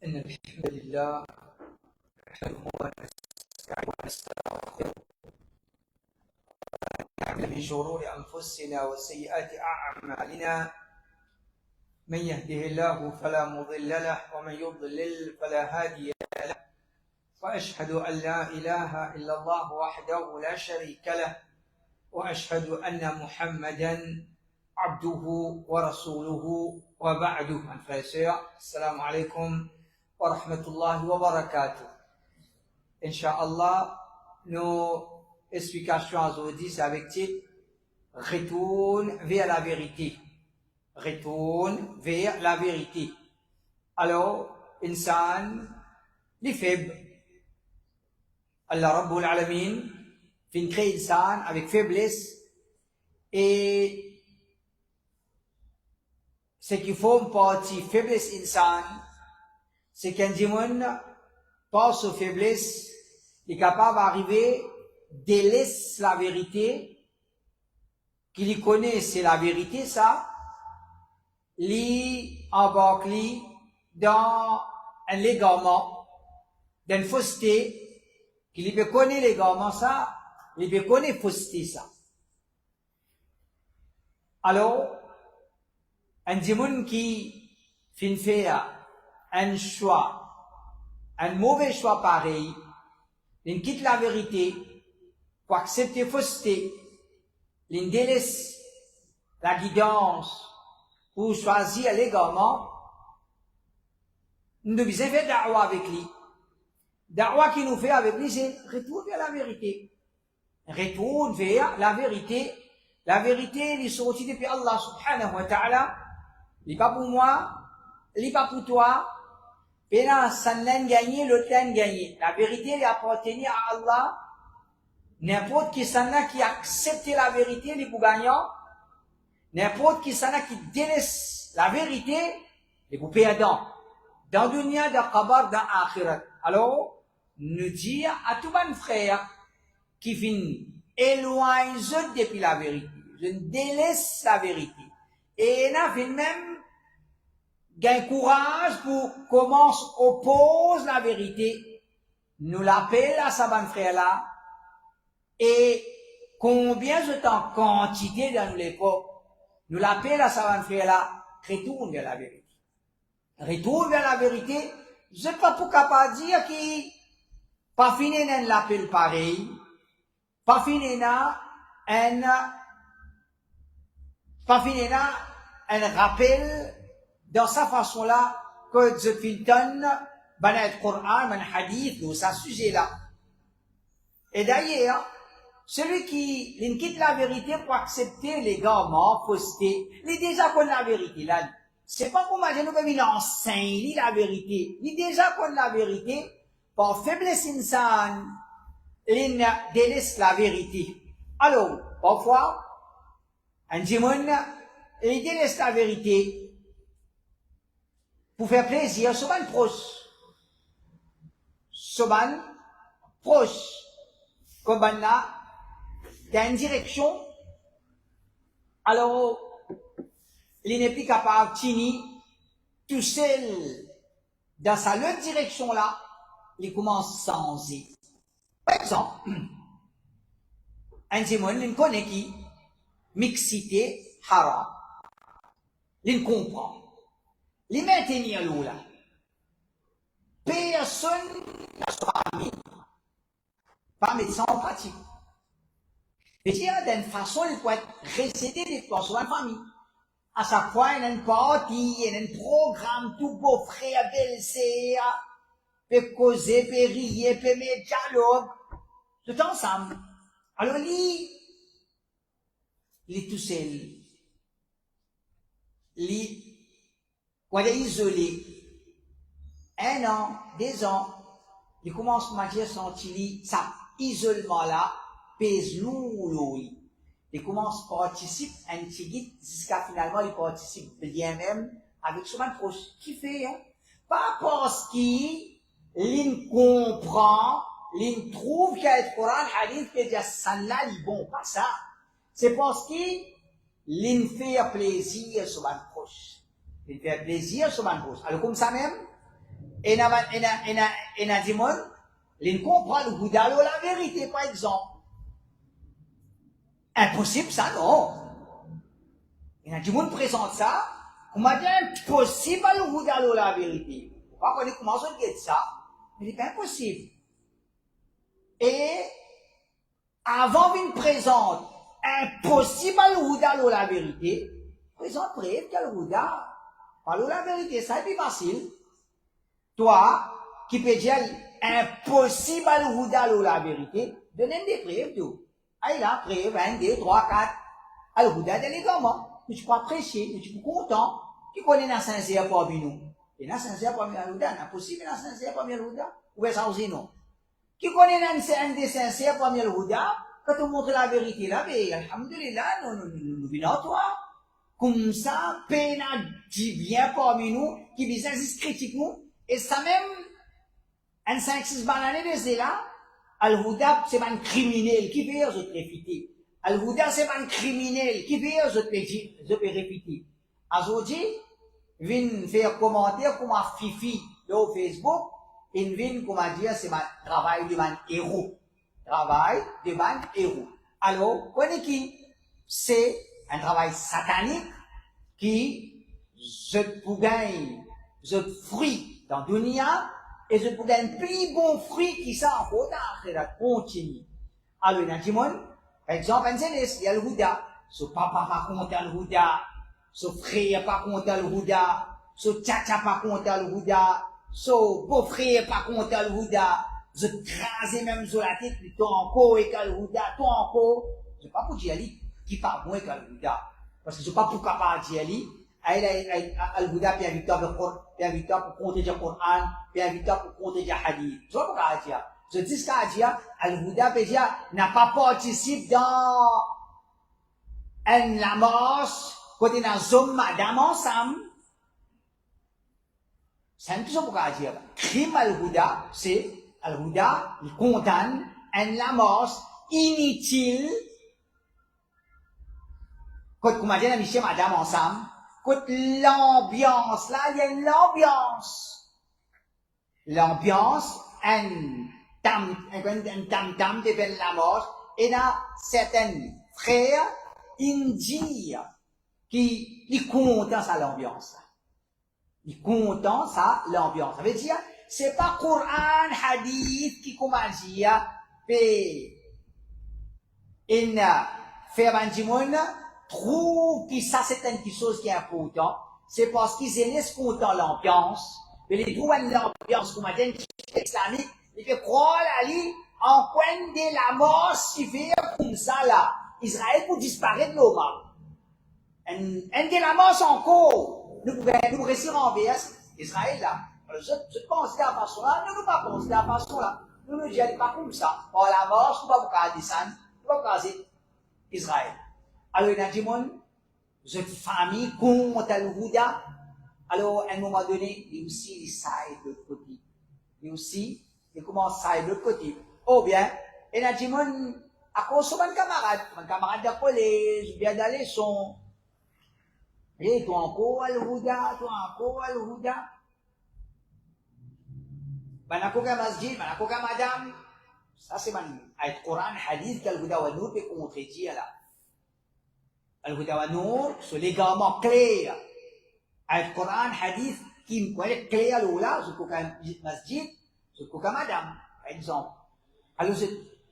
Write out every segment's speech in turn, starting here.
إن الحمد لله نحمده ونستعينه ونستغفره ونعوذ من شرور أنفسنا وسيئات أعمالنا من يهده الله فلا مضل له ومن يضلل فلا هادي له وأشهد أن لا إله إلا الله وحده لا شريك له وأشهد أن محمدا عبده ورسوله وبعد. Frères et sœurs, assalamu alaikum wa rahmatullahi wa barakatuh. Inch'Allah, nos explications aujourd'hui, c'est avec titre Retourne vers la vérité. Retourne vers la vérité. Alors, insan, les faibles. Allah Rabbul Alamin fin créer insan avec faiblesse et ce qui forme partie faiblesse insan, c'est qu'un démon passe aux faiblesses, est capable d'arriver, délaisse la vérité, qu'il connaît c'est la vérité ça, lui embarque lui dans un légarement, dans une fausseté, qu'il peut connaître légarement ça, il peut connaître fausseté ça. Alors, un démon qui fait un choix, un mauvais choix pareil, il quitte la vérité pour accepter fausseté, il délaisse la guidance pour choisir l'égarement, nous devons faire da'wa avec lui. Da'wa qui nous fait avec lui, c'est retourne vers la vérité. Retourne vers la vérité. La vérité, il est sorti depuis Allah subhanahu wa ta'ala. Il n'est pas pour moi, il n'est pas pour toi. Et là, ça n'a gagné, l'autre n'a gagné. La vérité, elle appartient à Allah. N'importe qui s'en a qui accepte la vérité, il est pour gagnant. N'importe qui s'en a qui délaisse la vérité, il est pour perdant. Dans le dunya, dans le qabar, dans l'akhirat. Alors, nous dire à tous les frères qui viennent éloigner depuis la vérité, je délaisse la vérité. Et là, viennent même gain courage pour commencer oppose la vérité. Nous l'appelle à sa bonne frère là. Et combien de temps, quantité dans l'époque, nous l'appelle à sa bonne frère là, retourne vers la vérité. Retourne vers la vérité. Je ne sais pas pour capable dire qu'il pas fini d'un l'appel pareil, pas fini un rappel dans sa façon là que je filtonne dans le Coran, dans le hadith, dans ce sujet là. Et d'ailleurs, celui qui quitte la vérité pour accepter les garments, fausseté, il est déjà connu la vérité là. C'est pas pour imaginer comme il enseigne la vérité. Il est déjà connu la vérité. Par faiblesse insane, il délaisse la vérité. Alors, parfois, un démon, il délaisse la vérité pour faire plaisir, souvent proche. Souvent proche. Comme là, dans une direction, alors, il n'est plus capable de tenir tout seul dans sa autre direction là, il commence à changer. Par exemple, un démon, il connaît qui? Mixité haram. Il comprend. Il maintenir l'eau là. Personne n'a son ami. Pas médecin en pratique. Et il y a d'une façon, il peut être récédé des personnes en famille. À chaque fois, il y a une partie, il y a un programme, tout beau frère, belle-sœur, peut causer, peut rire, peut mettre dialogue, tout ensemble. Alors, lui, il est tout seul. Lui, quand il est isolé, 1 an, 2 ans, il commence à sentir ça, isolement-là, pèse lourd, lui. Il commence à participer à un petit jusqu'à finalement, il participe bien même avec son proche. Qui fait, hein? Pas parce qu'il comprend, il trouve qu'il y a le Coran, hadith, qu'il y a ça là, il bon, pas ça. C'est parce qu'il fait plaisir à son proche. Il fait plaisir à son proche. Alors, comme ça même, Et na dit moi, les comprend le Bouddha la vérité, par exemple. Impossible ça, non. Et na dit moi présente ça, on m'a dit impossible le Bouddha la vérité. Pourquoi qu'on commence à dire ça? Mais c'est impossible. Et avant une présente, impossible le Bouddha la vérité, présente preuve que le Bouddha parle la vérité, ça c'est facile. Toi, qui peut dire impossible le Bouddha la vérité, donnez des preuves tout. Ah, il a preuve, 1, 2, 3, 4. Alors, le Bouddha dit comment? Mais tu peux apprécier, mais tu peux content. Qui connaît la sincère parmi nous? Et la sincère parmi le Bouddha, c'est possible la sincère parmi le Bouddha? Ou est-ce que non? Qui connaît un des sincères parmi le Bouddha? Quand on montre la vérité là, mais alhamdulillah, nous venons à toi. Comme ça, peine qui vient parmi nous, qui vient critique nous, et ça même, un 5-6 bananes de là, Al-Houda, c'est un criminel qui veut se répéter. Al-Houda, c'est un criminel qui veut se répéter. Aujourd'hui, vient faire commentaire comme un fifi sur Facebook, et vient, comment dire, c'est un travail de un héros. Travail de un héros. Alors, connaissez qui? C'est un travail satanique qui, je peux gagner, je fruit dans le dunia, et je peux gagner un plus bon fruit qui s'en faut dans continue. Alors, il y a des gens, par exemple, il y a le Bouddha, son papa pas content le Bouddha, son frère pas content le Bouddha, son tcha pas content le Bouddha, son beau-frère pas content le Bouddha, je crase même sur la tête, ton encore et le Bouddha, ton encore. Je ne sais pas pour dire qui parle moins que le Bouddha. Parce que je ne sais pas pour capable de dire le Bouddha puis invité pour compter le Coran, puis invité pour compter le Hadith. Je ne sais pas pour dire. Je dis ce qu'il a dit, le Bouddha peut dire, n'a pas participé dans la mort, côté dans zone madame ensemble. C'est un peu ça pour dire. Crime le Bouddha, c'est, le Bouddha, il condamne la mort inutile. Quand on dit, monsieur, madame, ensemble, quand l'ambiance, là, il y a une ambiance. L'ambiance, un tam-tam de la mort, et là, certains frères indiens qui, ils content ça l'ambiance. Ils content ça l'ambiance. Ça veut dire, c'est pas Coran, Hadith qui commence à faire, faire un dimon, trouve que ça c'est une chose qui est importante, c'est parce qu'ils laissent content l'ambiance, mais les trouvent l'ambiance comme un islamique, ils fait croire aller en coin de la mort civile comme ça là. Israël pour disparaître de l'Oma. Un de la mort encore, nous restons en VS, Israël là. Alors je pense à la façon là, nous ne pas penser à la façon là. Nous ne disons pas comme ça. Par la mort, nous ne pouvons pas descendre, nous ne pouvons pas Israël. Alors, il y a des gens, cette famille contre le Bouddha. Alors, à un moment donné, il y a aussi les sailles de l'autre côté. Il y a aussi, il commence à sailles de l'autre côté. Oh bien, il y a des gens, à cause de mon camarade de collège, bien d'aller son. Et toi encore le Bouddha, toi encore le Bouddha. Ben, à quoi masjid, ben, à quoi madame. Ça, c'est le Coran, hadith, que le Bouddha va nous contredire là. Le-Huda wa Noor, c'est l'égarement clair. Le Coran, Hadith, qui me clair là, je crois qu'un masjid, je crois qu'un madame, par exemple. Alors,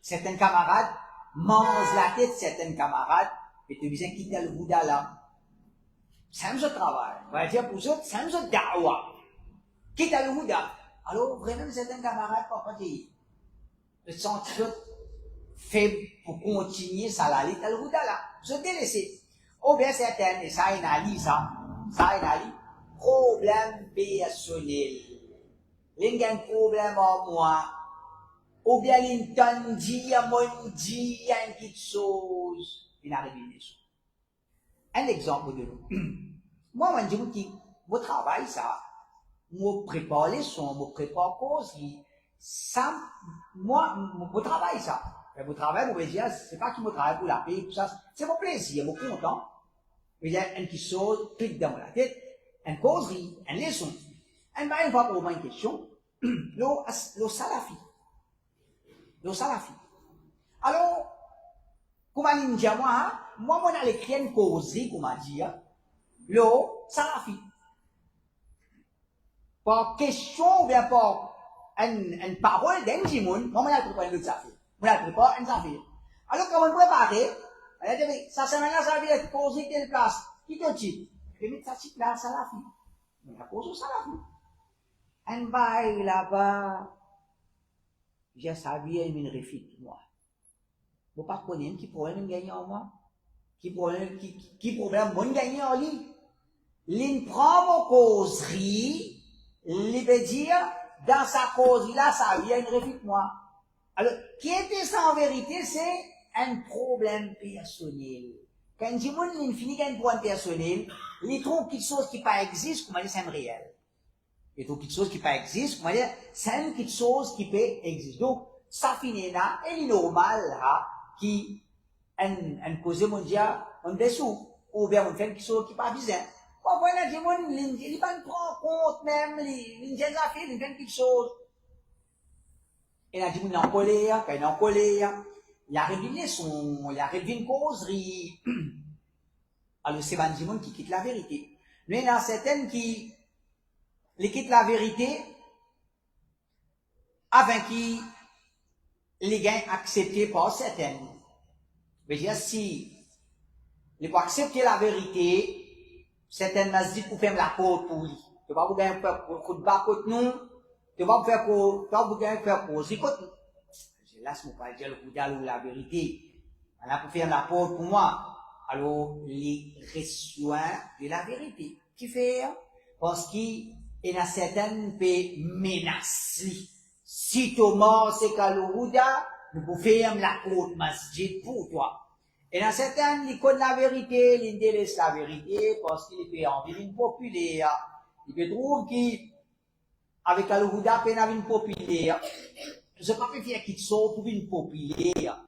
certains camarades mangent la tête, certains camarades, et tu viens quitter le Bouddha là. C'est un seul travail. On va dire pour eux, c'est un seul da'wa. Quitte le Bouddha. Alors, vraiment, certains camarades, pas dire. Le sentir faible pour continuer ça là, le Bouddha là. Je délaisse. Ou bien certains, et ça analyse, problème personnel. Il y a un problème en moi. Ou bien il dit à mon dit une petite chose. Il arrive une chose. Un exemple de nous. Moi, je me dis, mon travail, ça, je prépare les sons, je prépare cause, ça, moi, mon travail, ça. Mon travail, je vais dire, c'est pas que mon travail pour la paix, tout ça, c'est mon plaisir, mon content. Il y a une petite chose, clique dans la tête, une causerie, une leçon. On va poser une question. Le salafi. Le salafi. Alors, comment on dit moi, on a écrit une cause, comme on dit, le salafi. Par question ou bien par une parole d'un djimoun, moi, on a préparé le salafi. On a préparé un salafi. Alors, comment on prépare, on a dit, ça c'est maintenant, ça veut dire poser telle place. Qui te dit? Je vais mettre ça là, salafi. On a posé au salafi. Un bail là-bas, j'ai salué une réfite, moi. Vous ne comprenez pas qui problème gagner en moi? Qui problème mon gagner en lui? L'in prend vos causeries, il veut dire, dans sa cause là, ça vient une réfite, moi. Alors, qui était ça en vérité, c'est un problème personnel. Quand il finit un problème personnel, il trouve quelque chose qui pas existe, comment dire, c'est un réel. Il trouve quelque chose qui pas existe, comment dire, c'est quelque chose qui peut exister. Donc, ça finit là, et il est normal, là, qui, un cause mondial, on dessous, ou bien on fait quelque chose qui pas bizarre. Parfois, il y a des gens, il pas prend compte même, il fait quelque chose. Et il y a des gens en colère, quand il est en colère, il arrive une leçon, il arrive une causerie. Alors, c'est des gens qui quittent la vérité. Mais il y en a certaines qui quittent la vérité afin qu'ils les gagnent acceptés par certaines. C'est-à-dire, si ils peuvent accepter la vérité, certaines masjid pour faire la porte pour lui. Tu vas vous gagner faire coup de bas contre nous, tu vas vous gagner faire cause contre nous. Je laisse mon pas dire le coup d'al ou la vérité. On a pour faire la porte pour moi. Alors, les reçoit de la vérité. Qui fait? Parce qu'il y a certaines qui menacent. Si Thomas c'est Kalouda, nous pouvons faire la porte masjid pour toi. Et dans certaines, ils connaissent la vérité, ils délaissent la vérité parce qu'ils peuvent envie d'une populaire. Ils peuvent trouver qu'avec Al-Huda, ils peuvent une populaire. Je ne sais pas faire qu'ils sont pour une populaire.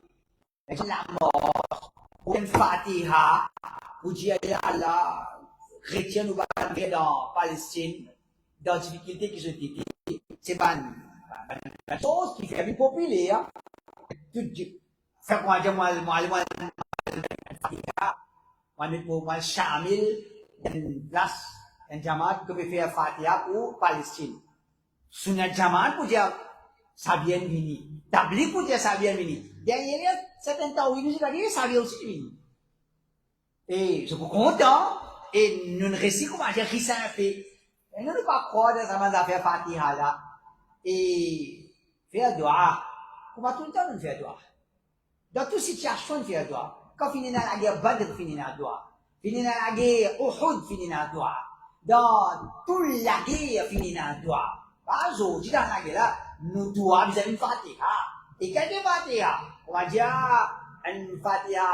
La mort, ou une fatiha, pour dire à Allah, chrétien nous va entrer dans Palestine, dans la difficulté qui se dit. C'est pas une chose qui fait une populaire. Faire quoi dire moi, moi, Chamil, une place, un jamaat que peut faire Fatiha pour Palestine. Sur un jamaat pour dire, ça vient venir. Tabli pour dire, ça vient venir. Derrière, certains temps où il nous dit, ça vient aussi venir. Et je suis content, et nous ne réussissons comment dire, qui ça fait. Et nous ne pas croire dans ça, faire Fatiha là, et faire dua. Comment tout le temps nous faire dua? Dans toute situation, nous faire dua. Quand finit dans la guerre Badr, finit dans la dua. Finit dans la guerre Uhud, finit dans la dua. Dans toute la guerre, finit dans la dua. Pas aujourd'hui, dans la guerre là, nous dois vis-à-vis une Fatiha. Et quelle est Fatiha? On va dire, une Fatiha,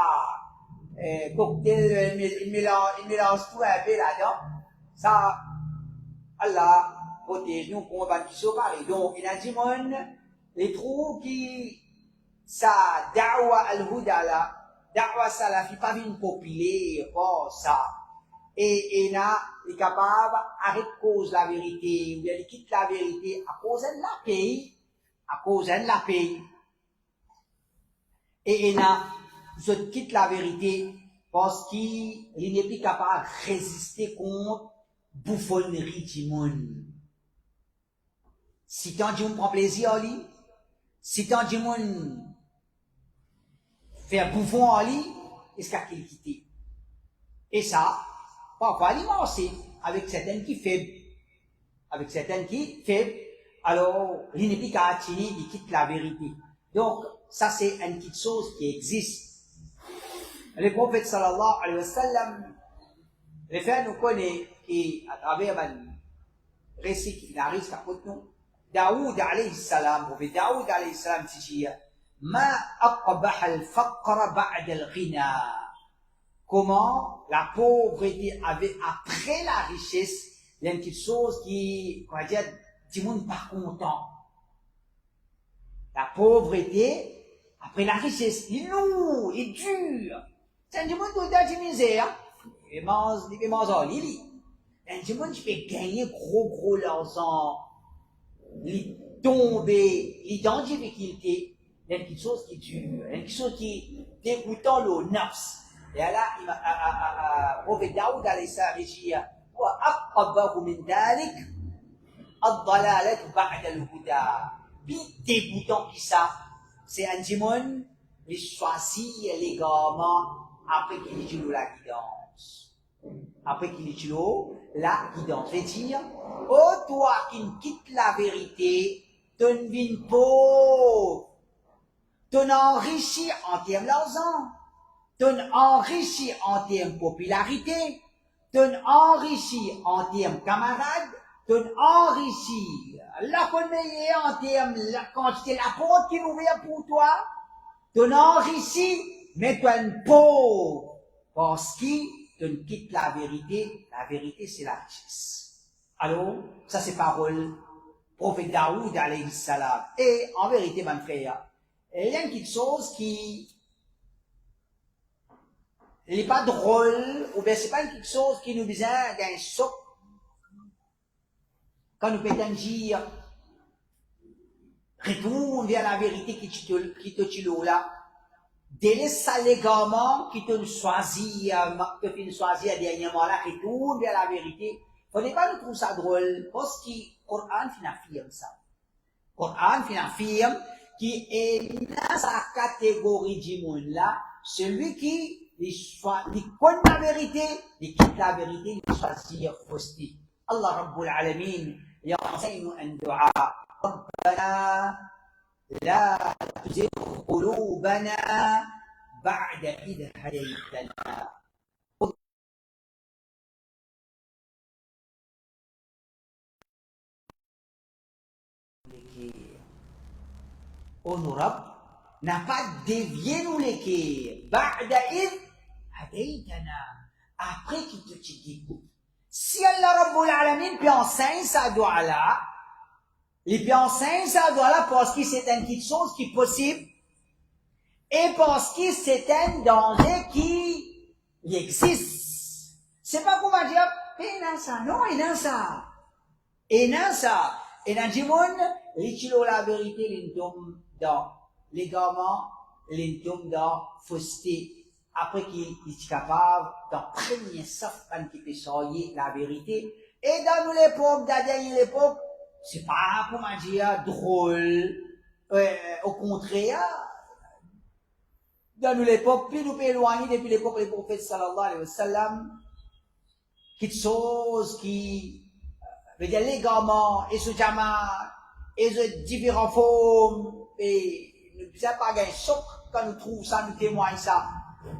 cocktail, il mélange tout un peu là-dedans. Ça, Allah protège nous contre les qui sont pareils. Donc, il a dit, les trous qui, ça, da'wa al-huda là, da'wa salafi, pas une populaire, pour ça. Et là, il est capable d'arrêter cause la vérité, ou bien il quitte la vérité à cause de la paix, à cause de la paix. Et là, je quitte la vérité parce qu'il n'est plus capable de résister contre bouffonnerie du monde. Si tant de monde prend plaisir en lui, si tant de monde fait bouffon en lui, est-ce qu'il a quitté? Et ça, parfois, il est avec certaines qui faibles. Avec certaines qui faibles, alors, il n'est plus capable il quitte la vérité. Donc, ça, c'est une petite chose qui existe. Le prophète sallallahu alayhi wa sallam, les frères nous connaissent, et à travers un récit qui n'arrive qu'à côté nous, Daoud alayhi salam, prophète Daoud alayhi salam, dit, Ma aqbah al-faqra ba'd al-ghina. Comment la pauvreté avait après la richesse, il y a une petite chose qui, on va dire, tout le monde pas content. La pauvreté, après la richesse, il est lourd, il est dur. C'est un monde qui a de misère. Il mange en lit. Un dimanche qui fait gagner gros l'argent, les tomber, les dangers difficultés, il y a quelque chose qui dure, il y a quelque chose qui dégoûtant le nafs. Et là, prophète Daoud alayhi salam dit, wa aqabahu min dalik, ad-dalalat ba'da al-huda. Puis dégoûtant qui ça, c'est un dimanche, il choisit les gamins après qu'il ait eu la guidance. Après qu'il ait eu la guidance. C'est-à-dire, oh toi qui quittes la vérité, tu ne vis pauvre, tu n'enrichis en termes d'argent, tu n'enrichis en termes de popularité, tu n'enrichis en termes de camarades, tu n'enrichis la connaît en termes de la quantité de la porte qui est ouverte pour toi, tu n'enrichis, mais tu es pauvre parce que tu ne quittes la vérité c'est la richesse. Alors, ça c'est parole prophète Daoud alayhi salam. Et en vérité, mon frère, il y a quelque chose qui n'est pas drôle, ou bien c'est pas quelque chose qui nous besoin d'un choc. Quand nous pouvons dire, retourne vers la vérité qui te tue là, délaisse l'égarement qui te choisit dernièrement là, retourne vers la vérité. Il ne faut pas nous trouver ça drôle, parce que le Coran affirme ça. Le Coran affirme qui est dans sa catégorie du monde là, celui qui connaît la vérité, il quitte la vérité, il choisit fausseté. Allah Rabbul Alamin, يعطينا الدعاء ربنا لا تزغ قلوبنا بعد إذ هديتنا. Honorable n'a pas dévié nous l'équerre. Ba'da id hadaytana. Après qu'il te dit. Si Allah Rabbul Alamin peut enseigner sa doigt là, il peut enseigner sa doigt là parce que c'est une petite chose qui est possible et parce que c'est un danger qui existe. C'est pas qu'on va dire, et non ça, non, et non ça. Et non ça. Et dans le monde, les kilos la vérité, les tombent dans l'égarement, les tombent dans fausseté. Après qu'il est capable d'en premier safran qui peut soigner la vérité. Et dans l'époque, dans la dernière époque, c'est pas, comment dire, drôle. Au contraire, dans l'époque, plus nous pouvons éloigner depuis l'époque des prophètes sallallahu alayhi wa sallam, quelque chose qui veut dire l'égarement, et ce jama, et ce différentes formes, et nous ne pouvons pas gagner choc quand nous trouvons ça, nous témoignons ça.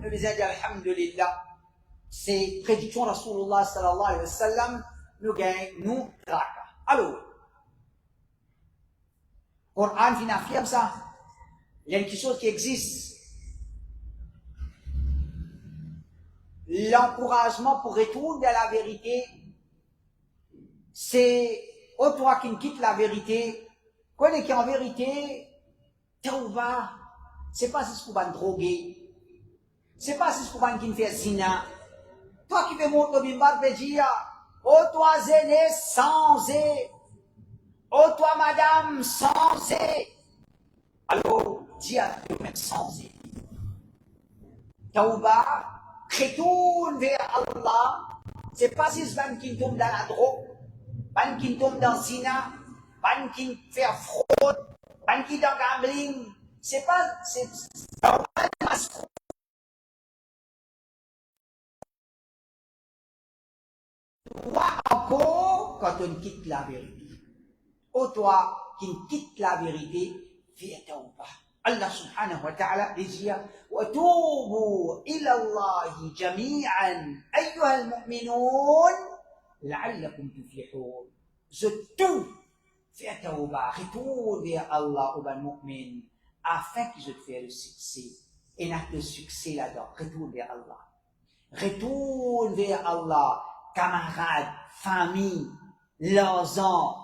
Nous disons, alhamdulillah, c'est prédiction de Rasulullah sallallahu alayhi wa sallam, nous gagnons, nous raka. Alors, Coran affirme ça. Il y a quelque chose qui existe. L'encouragement pour retourner vers la vérité, c'est, oh toi qui ne quitte la vérité, connais qu'en vérité, tauba, c'est pas si ce qu'on va droguer. C'est pas si ce qu'on qui fait zina. Toi qui fais monter au bimbar, tu dire, oh toi zéné, sans zé. Oh toi madame, sans zé. Alors, dis à Dieu, mais sans zé. Tauba, retourne vers Allah. C'est pas si ce qui tombe dans la drogue, pas qui tombe dans zina, pas qui fait fraude, pas qui dans gambling. C'est pas, c'est toi encore quand on quitte la vérité. Ô toi qui quitte la vérité, fais tauba. Allah subhanahu wa ta'ala dit وَتُوبُوا إِلَى اللَّهِ جَمِيعًا أَيُّهَا الْمُؤْمِنُونَ لَعَلَّكُمْ تُفْلِحُونَ. Je tout fais tauba, retourne vers Allah au ban mu'min afin que je te fasse le succès. Et n'a que succès là-dedans. Retourne vers Allah. Retourne vers Allah. Camarades, famille, l'argent,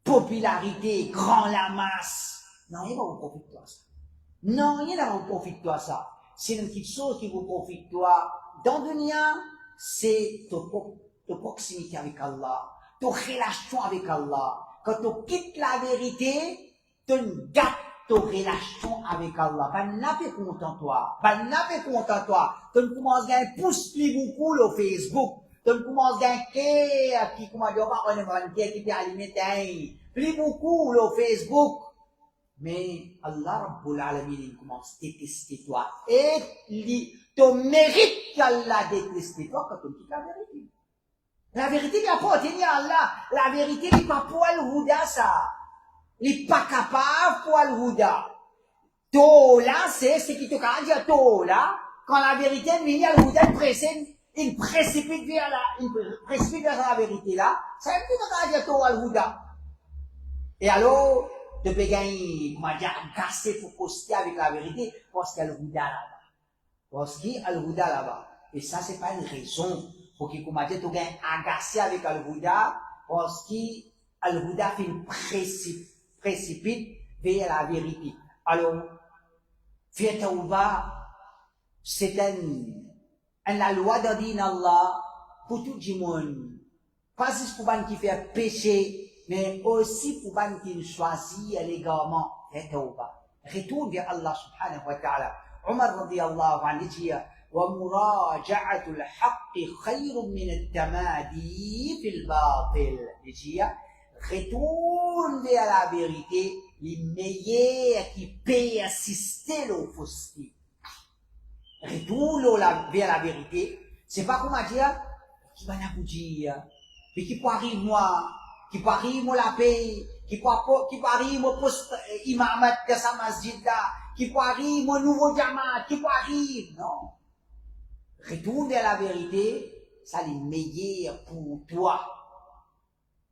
popularité, grand la masse. Non, il va vous profiter de toi ça. Non, il va vous profiter de toi ça. C'est une petite chose qui vous profite de toi. Dans le dunya, c'est ton propre ta proximité avec Allah, ta relation avec Allah. Quand tu quittes la vérité, tu gâtes ta relation avec Allah. Pas n'a pas content toi. Pas n'a pas content toi. Tu commences à gagner pouce plus beaucoup le Facebook. Tu commences à gagner qui comment dire pas on qui peut alimenter plus beaucoup le Facebook. Mais Allah Rabbul Alamin il commence à détester toi. Et tu mérites qu'Allah déteste toi quand tu dis la vérité. La vérité n'est pas appartenue à Allah. La vérité n'est pas pour le Houda ça. Il n'est pas capable pour le Houda. Tola, c'est ce qui te dit Tola. Quand la vérité vient, le Houda il précipite vers la vérité là. Ça veut dire que tu as dit le Houda. Et alors, tu peux gagner, comment dire, casser pour poster avec la vérité, parce qu'il y a le Houda là-bas. Parce qu'il y a le Houda là-bas. Et ça, c'est pas une raison pour qu'il, comment dire, tu gagnes agacé avec le Houda, parce qu'il le Houda fait une précipite vers la vérité. Alors, faire tauba, c'est la loi de din Allah pour tout le monde. Pas juste pour les qui fait péché, mais aussi pour les qui choisissent l'égarement. Faire tauba. Retourne vers Allah subhanahu wa ta'ala. Omar radiyallahu anhu dit, ومراجعة الحق خير من التمادي في الباطل. Il dit, retourne vers la vérité, les meilleurs qui persister le fausseté. Retourne vers la vérité, c'est pas comment dire, qui va nous dire, mais qui peut arriver moi, qui peut arriver moi la paix, qui peut arriver moi poste imamat de sa masjid là, qui peut arriver moi nouveau jamaat, qui peut arriver, non. Retourne vers la vérité, ça les meilleurs pour toi.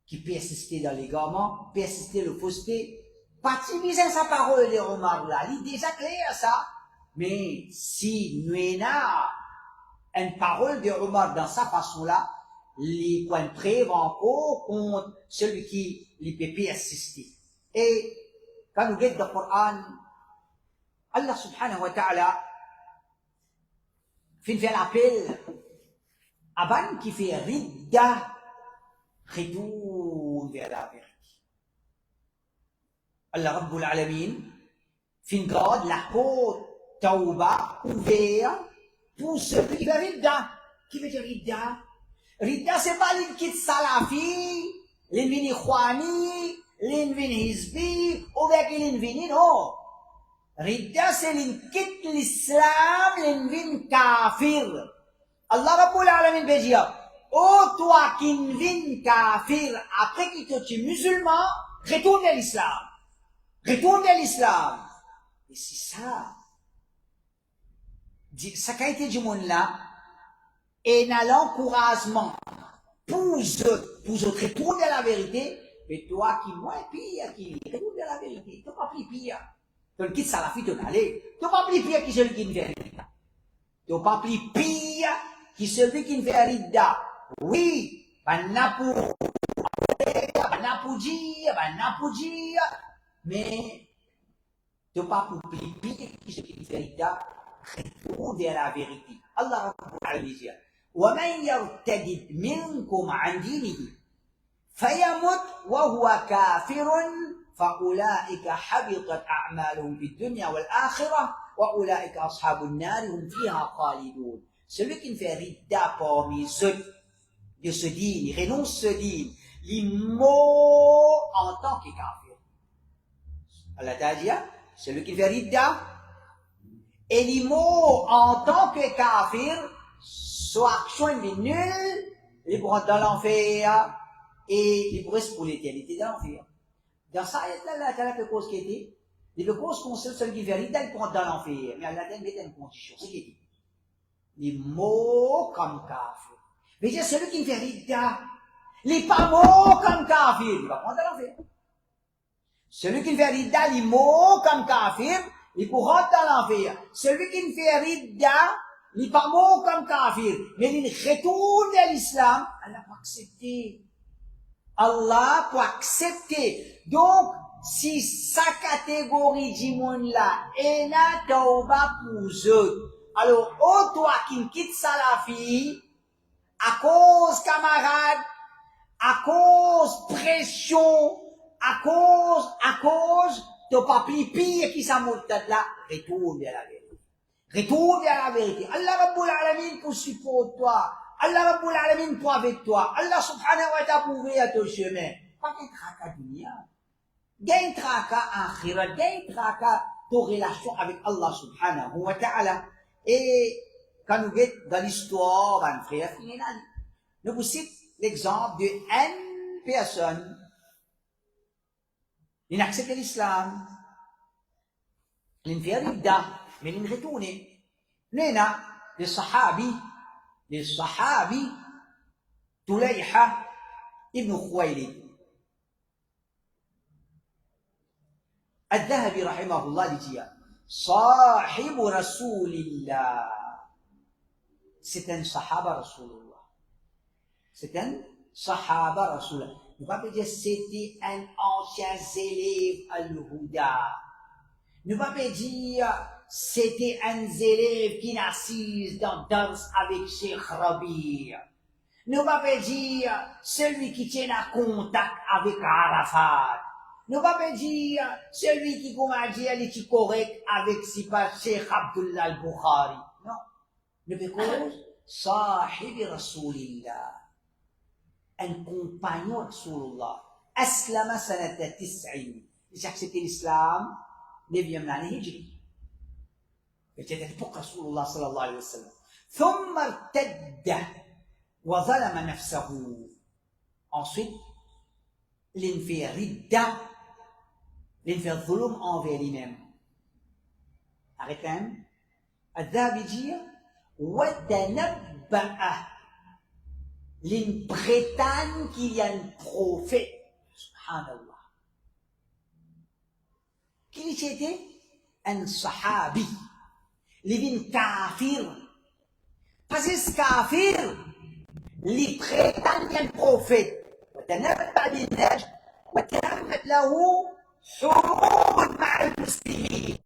Qui persistait dans l'égarement, persistait le fausseté, pas timiser sa parole de Omar là, il est déjà clair ça. Mais si nous avons une parole de Omar dans sa façon là, les points de preuve encore contre celui qui les peut persister. Et quand nous regardons le Coran, Allah subhanahu wa ta'ala fait l'appel à Ban qui fait ridda, retourne vers la vérité. Allah Rabbul Alamin fin garde la porte Tauba ouverte pour celui qui fait Ridda. Qui veut dire Ridda? Ridda c'est pas l'invite Salafi, l'invite Khwani, l'invite Hizbi, ou bien l'invite non. Ridda c'est l'invite l'Islam, l'invite Kafir. Allah Rabbul Alamin veut dire, oh toi qui invite Kafir, après qu'il te tue musulman, retourne à l'Islam. Retourne à l'Islam. Et c'est ça. Ça qu'a été du monde là, et dans l'encouragement pour autres retourner à la vérité, mais toi qui moins pire, qui retourne à la vérité, tu n'as pas pris pire. Tu ne quittes ça la fille, tu n'as allé. Tu n'as pas pris pire qui celui qui ne fait rien. Tu n'as pas pris pire qui celui qui ne fait rien. Oui, ben n'a pour dire, mais tu n'as pas pris pire qui celui qui ne fait rien. Retourne vers la vérité. Allah Rabbul dit وَمَنْ يَرْتَدِدْ مِنْكُمْ عَنْ دِينِهِ فَيَمُتْ وَهُوَ كَافِرٌ فَأُولَٰئِكَ حَبِطَتْ أَعْمَالُهُمْ فِي الدُّنْيَا وَالْآخِرَةِ وَأُولَٰئِكَ أَصْحَابُ النَّارِ هُمْ فِيهَا خَالِدُونَ. Celui qui ne fait ridda parmi eux de ce dîne, il renonce ce dîne, il meurt en tant que kafir. Allah t'a dit, celui qui fait ridda, et les mots en tant que kafir, soit action est nulle, ils pourront dans l'enfer, et ils pourront pour l'éternité dans l'enfer. Dans ça, Allah a fait cause qui était, il veut cause qu'on sait celui qui fait ridda, ils pourront dans l'enfer. Mais Allah a mis une condition, c'est qui dit. Les mots comme kafir. Mais c'est celui qui fait ridda, les pas mots comme kafir, il va prendre dans l'enfer. Celui qui fait ridda, les mots comme kafir, il pourra dans l'enfer. Celui qui ne fait ridda, il n'est pas mort comme kafir, mais il retourne à l'islam, Allah peut accepter. Allah peut accepter. Donc, si sa catégorie du monde là, est na tauba pour eux, alors, oh toi qui quitte Salafi, à cause cause camarade, à cause pression, à cause, t'as pas pire qui s'en monte là, retourne vers la vérité. Retourne vers la vérité. Allah Rabbul Alamin pour supporter toi. Allah Rabbul Alamin pour avec toi. Allah Subhanahu wa ta'ala pour ouvrir ton chemin. Pas qu'un tracas dunya. Gain tracas akhirah, gain tracas ton relation avec Allah Subhanahu wa ta'ala. Et quand nous guettons dans l'histoire, mon frère, nous vous citons l'exemple d'une personne qui accepte l'islam, qui fait ridda, mais qui retourne. Nena, les sahabi, Tulayha ibn Khuwaylid. الذهبي رحمه الله لجيا صاحب رسول الله. C'est un sahaba Rasulullah. C'est un sahaba Rasulullah. Ne pas dire c'était un ancien élève al-Huda. Ne pas dire c'était un élève qui n'assise dans Dars avec Cheikh Rabi. Ne pas dire celui qui tient un contact avec Arafat. Ne pas dire celui qui, comme a dit, elle est correct avec si pas Cheikh Abdullah al-Bukhari. Non. Ne pas dire Sahib Rasulillah. Un compagnon Rasulullah. Aslama sanata tis'in. Il a accepté l'islam, 9e année Hijri. c'était à l'époque Rasulullah sallallahu alayhi wa sallam. ثم ارتد وظلم نفسه. Ensuite, il fait ridda, il fait zulm envers lui-même. Arrêtez. الذهبي dit وتنبأ. Il prétend qu'il y a un prophète. Subhanallah. Qui était un sahabi. Il kafir. Parce que ce kafir, il prétend qu'il y a un prophète. وتنبأ بالنجم وتنبأ له حروب مع المسلمين.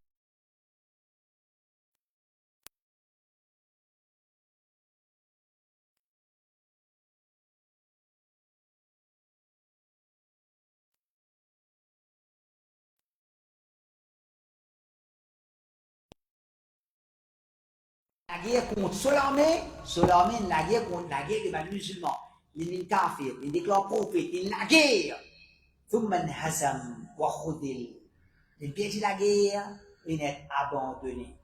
La guerre contre l'armée, la guerre contre la guerre des musulmans. Il est kafir, il déclare prophète, il la guerre. ثم انهزم وخذل. Il perdit la guerre, il est abandonné.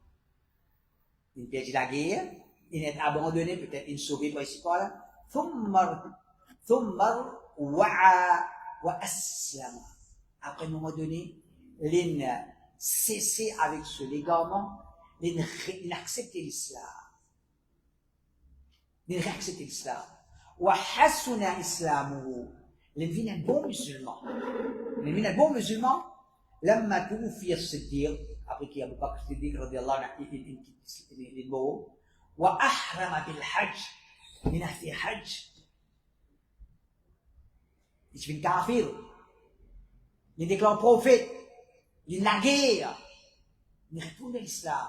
Il perdit la guerre, il est abandonné, peut-être il est sauvé par ici par là. ثم وعى وأسلم. Après un moment donné, il a cessé avec ce légarement. Il a accepté l'islam. Il a accepté l'islam. وحسن إسلامه. Il devient un bon musulman. Il devient un bon musulman. لما توفي الصديق, après qu'il y a Abu Bakr Siddiq رضي الله عنه, il est mort. وأحرم بالحج. Il a fait hajj. Il devient kafir. Il déclare prophète. Il a la guerre. Il retourne à l'islam.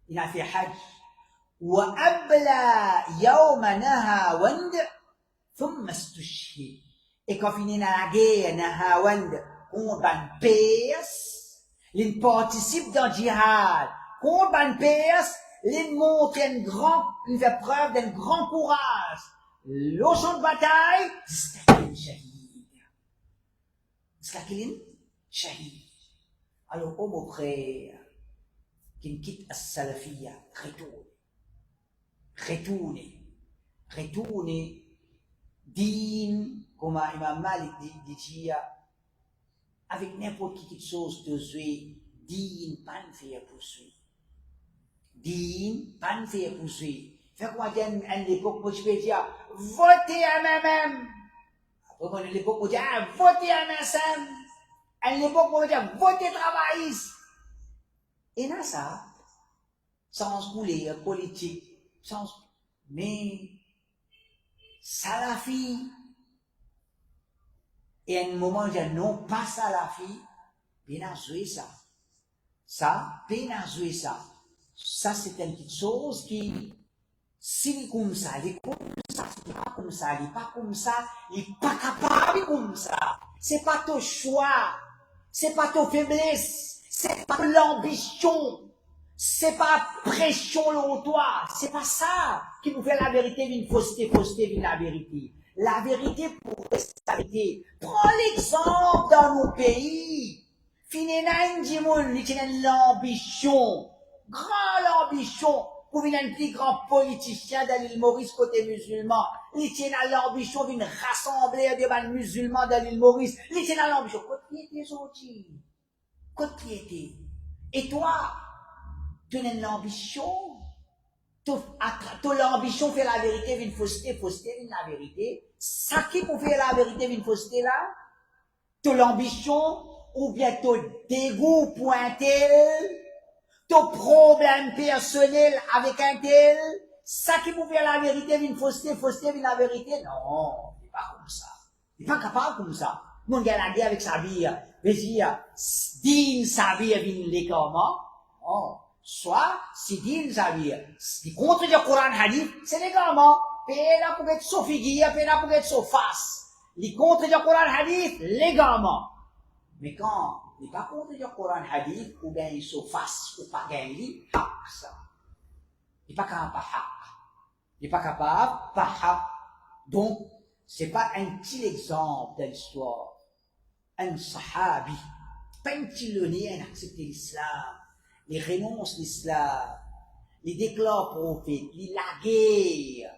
Il a fait hajj. وأبلى يوم نهاوند ثم استشهد. Et quand finit la guerre Nahawand contre un Perse, il participe dans le djihad. Contre un Perse, il montre il fait preuve d'un grand courage. Le champ de bataille, c'est un shahid. C'est un shahid. Alors, oh mon frère, qui quitte as-salafiyya, retournez, din, comme Imam Malik dit, avec n'importe qui chose de jouer, din, pas ne faire poursuivre. Din, pas ne faire poursuivre. Fait quoi, à l'époque, moi, je peux dire, votez à moi-même. Après, à l'époque, moi, je dis, votez à moi-même. À l'époque, moi, je dis, votez travailliste. Et là, ça, sans couleur politique, mais salafi, et à un moment, je dis non, pas salafi, bien à jouer ça. Bien à jouer ça. Ça, c'est une petite chose qui, si comme ça, il n'est pas comme ça, il n'est pas comme ça, il n'est pas capable comme ça. C'est pas ton choix, c'est pas ton faiblesse, c'est pas l'ambition, c'est pas pression sur toi, c'est pas ça qui nous fait la vérité, une fausseté, une la vérité. La vérité pour rester la vérité. Prends l'exemple dans nos pays. Finalement, il y a l'ambition, grande ambition, pour venir un petit grand politicien dans l'île Maurice côté musulman. Il y a l'ambition d'une rassembler de musulmans dans l'île Maurice. Il y a l'ambition. Côté piété, sorti. Côté piété. Et toi, tu as l'ambition. Tu as l'ambition de faire la vérité, une fausseté, une la vérité. Ça qui pour faire la vérité, une fausseté là, tu as l'ambition, ou bien tu as dégoût pour un tel, tu as problème personnel avec un tel, ça qui pour faire la vérité, une fausseté, une la vérité. Non, il n'est pas comme ça. Il n'est pas capable comme ça. Mon gars l'a dit avec sa vie, dire, digne sa vie, les comment? Oh. Soit, si dit sa vie, si contre le Coran hadith, c'est légalement, pena pour être sur figure, pena pour être sur face. Les contre le Coran hadith, légalement. Mais quand il n'est pas contre le Coran hadith, ou bien il est sur face, ou pas gagné, ça. Il n'est pas capable, il n'est pas capable, pas. Donc, c'est pas un petit exemple de l'histoire. Un sahabi, pas un petit lené, a accepté l'islam. Il renonce l'islam, il déclare prophète, il la guerre.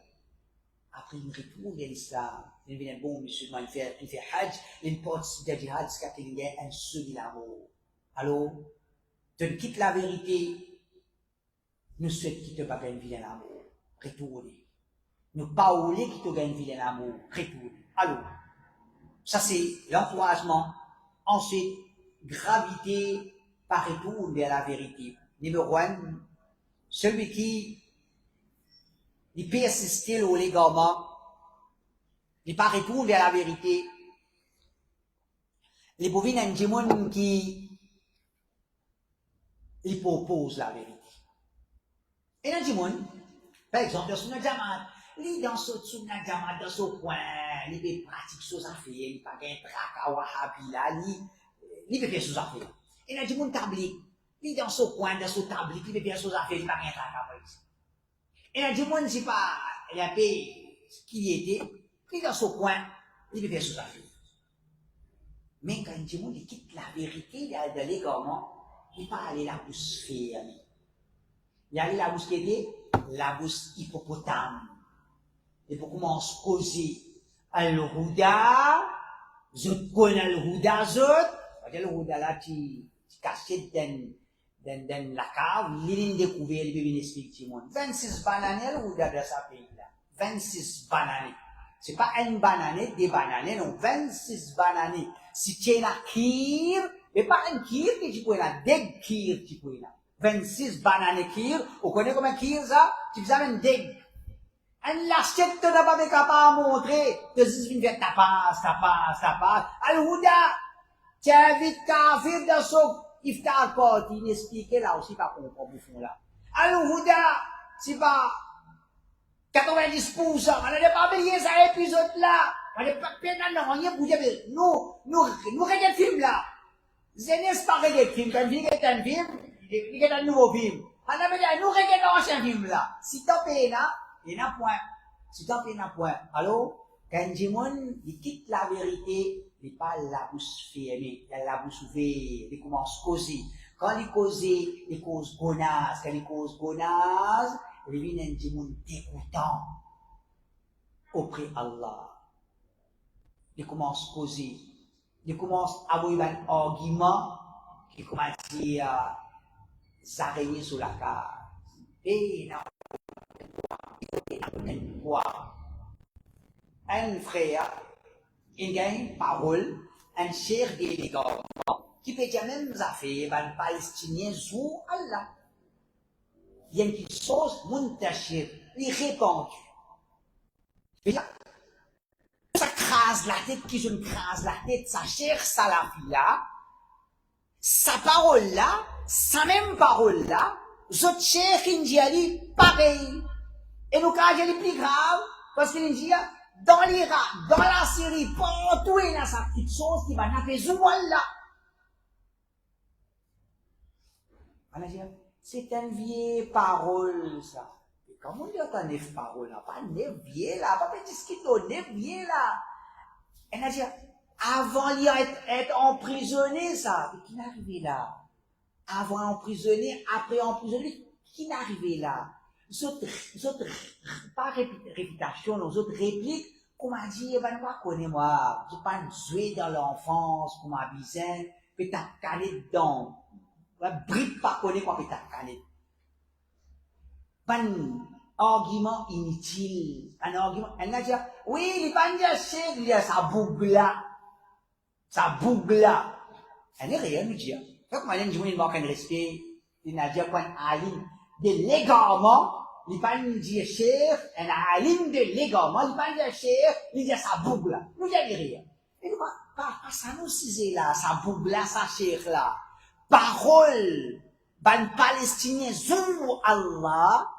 Après, il retourne à l'islam. Il devient un bon musulman, il fait hajj, il porte de jihad jusqu'à qu'il y ait un seul amour. Alors, tu quittes la vérité, nous souhaitons qu'il te pas gagner vilain amour. Retournez. Nous pas oublier qu'il te gagne vilain amour. Retournez. Alors, ça c'est l'encouragement. Ensuite, gravité par retour vers la vérité. Numéro 1, celui qui persiste au légalement, il pas retour vers la vérité. Les bovines un démon qui il propose la vérité. Et un démon, par exemple, dans son jamaat, il dans son jamaat, dans son coin, il fait pratique ses affaires, il pas gain traka wahabi là, il fait ses affaires. Et un démon tabli, il dans son coin, dans son tabli, il fait ses affaires, il pas gain traka wahabi. Et un démon c'est pas la paix qui était, il dans son coin, il fait ses affaires. Mais quand un démon il quitte la vérité, il a d'aller comment? Il pas aller la bouche fermée. Il allait la bouche qui était la bouche hippopotame. Et pour commencer à causer al-Houda, je connais al-Houda, al-Houda là, qui cachait dans la cave, il a découvert, il peut expliquer. 26 bananes, al-Houda dans sa pays là. 26 bananes. C'est pas une banane, des bananes, non, 26 bananes. Si tu es un kir, mais pas un kir que tu peux là, des kir tu peux là. 26 bananes kir, on connaît comme un kir ça? Tu fais un deg. Un l'assiette de pas capable de montrer, de se faire tapas. Al-Houda, tu invites kafir dans son iftar party, il explique là aussi pas comprendre bouffon là. Al-Houda, c'est pas 90%, on n'a pas payé ça épisode là. On n'a pas payé rien pour dire, nous regardons le film là. Zénès pas regarder le film, quand il regarde un film, il regarde un nouveau film. On a dit, nous regardons l'ancien film là. Si tu as payé là, il y a un point. Si tu as payé un point. Alors, quand il quitte la vérité, il n'est pas la bouche fermée, il a la bouche ouverte, il commence à causer. Quand il cause, il cause gonasse. Quand il cause gonasse, il devient un démon dégoûtant auprès d'Allah. Il commence à causer. Il commence à avoir un argument qui commence à s'arrêter sur la carte. Et un frère, il a une parole, un cher d'élégant, qui peut dire même ça fait un Palestinien sous Allah. Il y a une petite chose, muntashir, il répand. Ça crase la tête, qui je me crase la tête, sa chère salafia, sa parole là, sa même parole là, votre chère indiali, pareil. Et nous, quand elle est plus grave, Parce qu'il dit, dans l'Irak, dans la Syrie, partout, il y a sa petite chose qui va n'appeler Zoualla. C'est une vieille parole, ça. Et comment on dit autant neuf paroles, là? Pas neuf vieilles, là. Pas petit skito, neuf vieilles, là. Elle a dit, avant d'être emprisonné, ça. Et qui n'est arrivé là? Avant emprisonné, après emprisonné, qui n'est arrivé là? Les autres, pas réputation, les autres répliques, qu'on m'a dit, eh ben, moi, connais-moi, je pas joué dans l'enfance, pour ma bisaine, puis t'as calé dedans. Brique pas connaît quoi, puis t'as calé. Pas un argument inutile, un argument, elle a dit, oui, il va dire, c'est, il y a sa bougla. Sa bougla. Elle n'est rien, nous dire. Fait que moi, je me manque un respect, il a dit, quand Aline, de l'égarement, il va nous dire chef, elle a Aline de l'égarement, il va dire chef, il dit sa bougla. Nous disons rien. Et nous, pas ça nous c'est là, sa bougla, sa chef là. Parole, ban palestinien, zou Allah,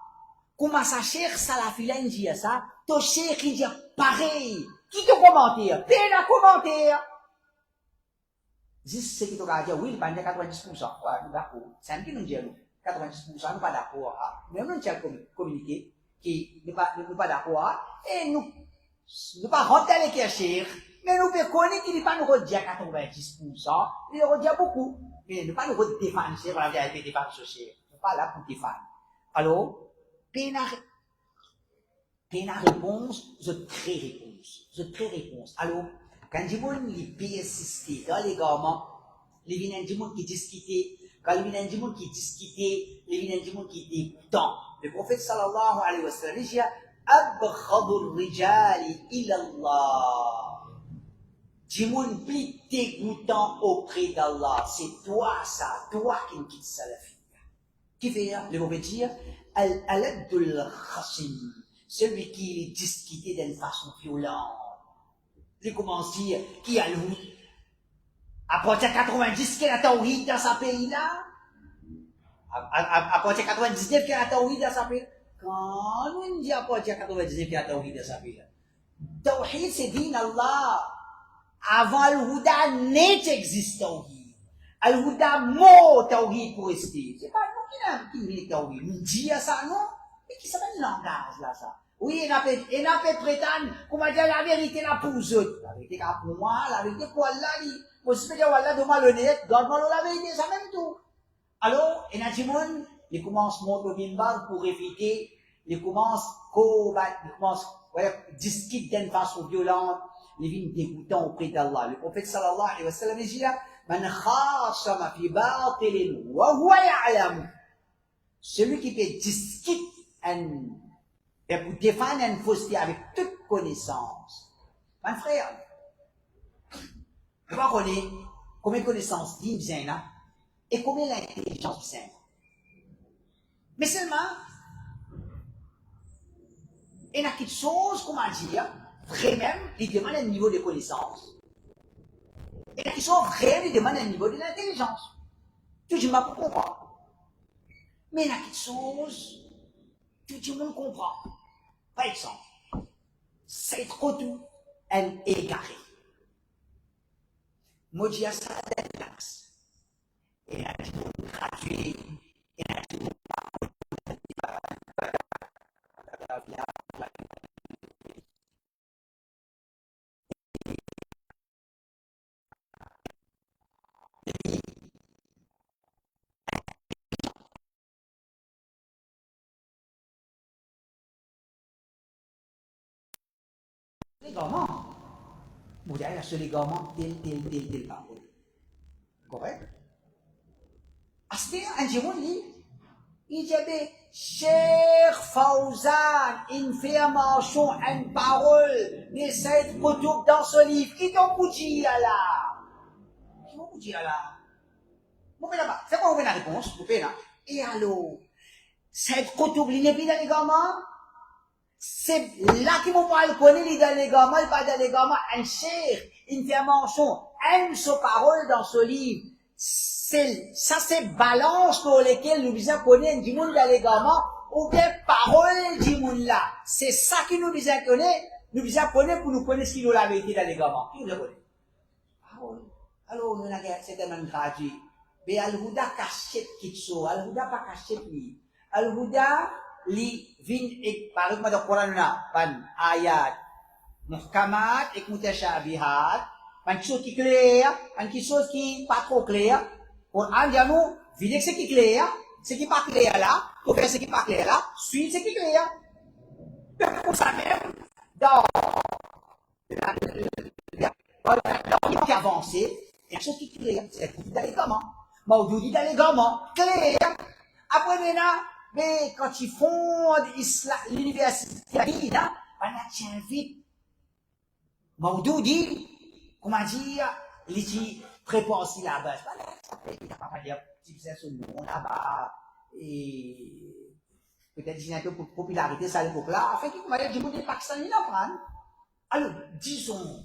comment sa chef, ça la filaine dit ça, ton chef qui dit pareil, qui te commentaire, peine à commentaire. Juste ce qui te dit, oui, il va dire 90%, ouais, d'accord, c'est un qui nous dit, 90% nous pas d'accord, mais nous avons communiqué, qui n'est pas d'accord, et nous pas rentrer les cachets, mais nous pouvons connaître qu'il n'est pas nous redire 90%, il redit beaucoup. Mais ne pas nous défendre, c'est la vérité défendre ce cher. Nous ne pas là pour défendre. Alors, peine réponse, je crée réponse. Alors, quand du monde qui persiste dans les gamins, les viennent du monde qui discutent, quand les viennent du monde qui discutent, les viennent du monde qui dégoûtent. Le prophète sallallahu alayhi wa sallam dit, Abkhadul rijali illallah. Du monde plus dégoûtant auprès d'Allah, c'est toi qui me quittes ça la fille. Qui fait, le mauvais dire, al-aladul khasim, celui qui est discuté d'une façon violente. Il commence à dire, qui a le à partir de 90, qu'il a tawhid dans sa pays là? À partir de 99, qu'il a tawhid dans sa pays là? Quand on dit à partir de 99, qu'il a tawhid dans sa pays là? Tawhid, c'est din Allah. Avant Al-Huda n'est existe tawhid. Al-Huda mot tawhid pour rester. C'est pas nous qui dit tawhid. Nous dit ça, non? Mais qui s'appelle le langage là, ça? Oui, il n'a pas prétendre, comment dire la vérité là pour eux autres. La vérité là pour moi, la vérité pour Allah, moi je peux dire Allah de malhonnête, garde-moi la vérité, ça même tout. Alors, il y a des gens, ils commencent à monter au minbar pour éviter, ils commencent à combattre, ils commencent à discuter d'une façon violente, les vignes dégoûtants auprès d'Allah. Le prophète sallallahu alayhi wa sallam dit là, man khashama fi batilin wa huwa ya'lam. Celui qui peut discuter et pour défendre une fausseté avec toute connaissance. Mon frère, je vois qu'on est combien de connaissances divines là et combien l'intelligence sainte. Mais seulement, il y a quelque chose, comment dire, vraiment, il demande un niveau de connaissance. Il y a quelque chose, vraiment, il demande un niveau de l'intelligence. Tout le monde comprend. Mais il y a quelque chose, tout le monde comprend. Par exemple, c'est trop tout un égaré. Moi, j'ai ça dans la classe. Et là, je vais gratuit. Et là, je vais les gamins. Vous avez acheté les gamins, tel parole. Correct? C'était un gémon, il dit, Cheikh Fawzan, une affirmation, une parole, de cette Koutoub dans ce livre. Qui t'en dit là? Qui t'en dit là? Vous faites là-bas. C'est quoi vous faites la réponse? Vous faites là. Et alors, cette Koutoub, il n'est plus dans les gamins? C'est là qu'il faut pas le connaître, il est dans les gamins, il pas dans les gamins. Un cheikh, une affirmation, une seule parole dans ce livre. Ça, c'est balance pour lesquelles nous disons connaître du monde dans les gamins ou bien parole du monde là. C'est ça qui nous besoin connaître, nous besoin connaître pour nous connaître ce qui nous la vérité dans les gamins. Qui nous le connaît? Parole. Alors, nous avons certainement gratuit. Mais Al-Huda cachette kitso, Al-Huda pas cachette lui. Al-Huda li vin ek parut ma do Quran na pan ayat muhkamat ek mutashabihat pan kisot ki clair, pan kisot ki pas trop clair. Quran dia nous vin ce qui clair, ce qui pas clair là, pour faire ce qui pas clair là, suivre ce qui clair. Pour ça même dans l'ordre qui avancé, il y a chose qui est clair, c'est dans les gamins. Maudoudi dans les gamins, clair. Après maintenant, mais quand ils fondent l'université, on a tient vite. Maudoudi, comment dire, il prépare aussi la base. Il n'y a pas dire, c'est sur le monde là-bas, et peut-être qu'il y a un peu de popularité, ça à l'époque là, afin qu'il y ait du monde des Pakistanais là, alors, disons,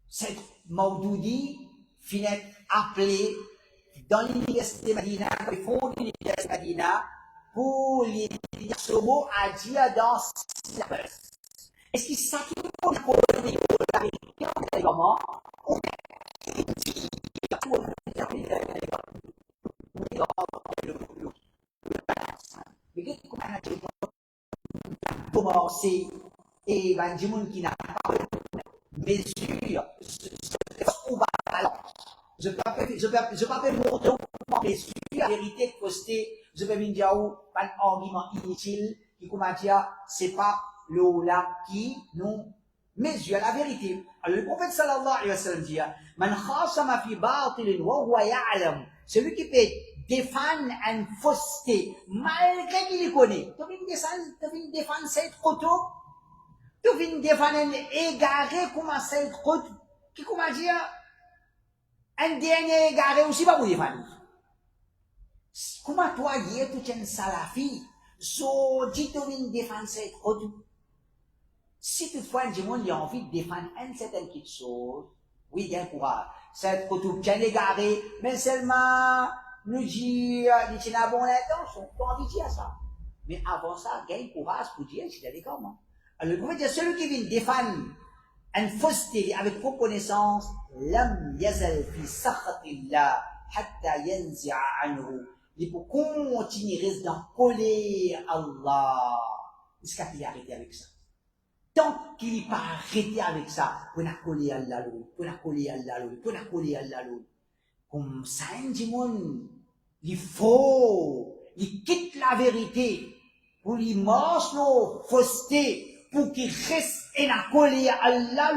cette Maudoudi finit appelé dans l'université Madina, quand ils font l'université Madina, pour les dire ce mot à dire dans la base. Est-ce qu'il s'acquiert pour la vérité comment on commencer et ben du monde qui n'a pas mesure ou balance. Je peux pas montrer comment mesure la vérité postée. Je peux me dire pas argument inutile qui comment dire c'est pas le là qui nous mesure la vérité. Alors le prophète sallallahu alayhi wa sallam dit man khasama fi batil wa huwa ya'lam, celui qui peut défendre une fausseté malgré qu'il connaît. Tu viens défendre cette photo, tu viens défendre un égaré comment cette photo qui comment dire un dernier égaré aussi pas pour défendre. Comment toi hier tu es un salafi, so tu viens défendre cette photo. Si toutefois un monde a envie de défendre une certaine chose, oui, il y a un courage. Cette photo tu es égaré, mais seulement nous dire, il y a bon intention, tu as envie de dire ça. Mais avant ça, il y a un courage pour dire, c'est des comment. Alors, le prophète dit, celui qui vient défendre une fausseté avec trop connaissance, lam yazal fi sakhatillah hatta yanzi'a anhu. Il faut continuer, reste dans coller Allah. Jusqu'à qu'il arrête avec ça. Tant qu'il n'est pas arrêté avec ça, on a collé Allah, on a collé Allah, on a collé Allah. Comme ça, il faut, il quitte la vérité, pour lui marche nos faussetés, pour qu'il reste et n'a collé Allah,